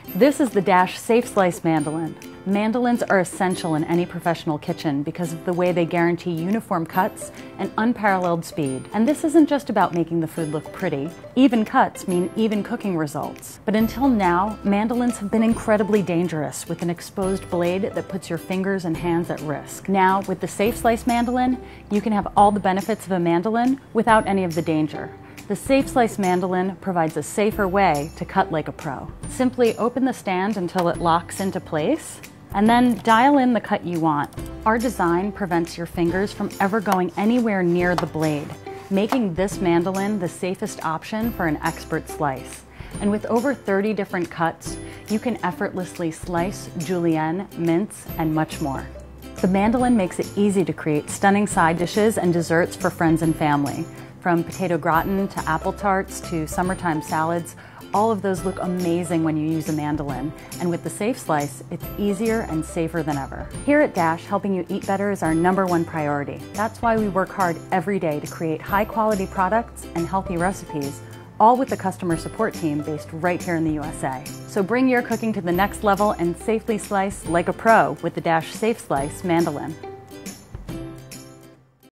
This is the Dash Safe Slice Mandoline. Mandolines are essential in any professional kitchen because of the way they guarantee uniform cuts and unparalleled speed. And this isn't just about making the food look pretty. Even cuts mean even cooking results. But until now, mandolines have been incredibly dangerous with an exposed blade that puts your fingers and hands at risk. Now, with the Safe Slice Mandoline, you can have all the benefits of a mandolin without any of the danger. The Safe Slice Mandoline provides a safer way to cut like a pro. Simply open the stand until it locks into place, and then dial in the cut you want. Our design prevents your fingers from ever going anywhere near the blade, making this mandolin the safest option for an expert slice. And with over 30 different cuts, you can effortlessly slice, julienne, mince, and much more. The mandolin makes it easy to create stunning side dishes and desserts for friends and family. From potato gratin to apple tarts to summertime salads, all of those look amazing when you use a mandolin. And with the Safe Slice, it's easier and safer than ever. Here at Dash, helping you eat better is our #1 priority. That's why we work hard every day to create high-quality products and healthy recipes, all with a customer support team based right here in the USA. So bring your cooking to the next level and safely slice like a pro with the Dash Safe Slice Mandoline.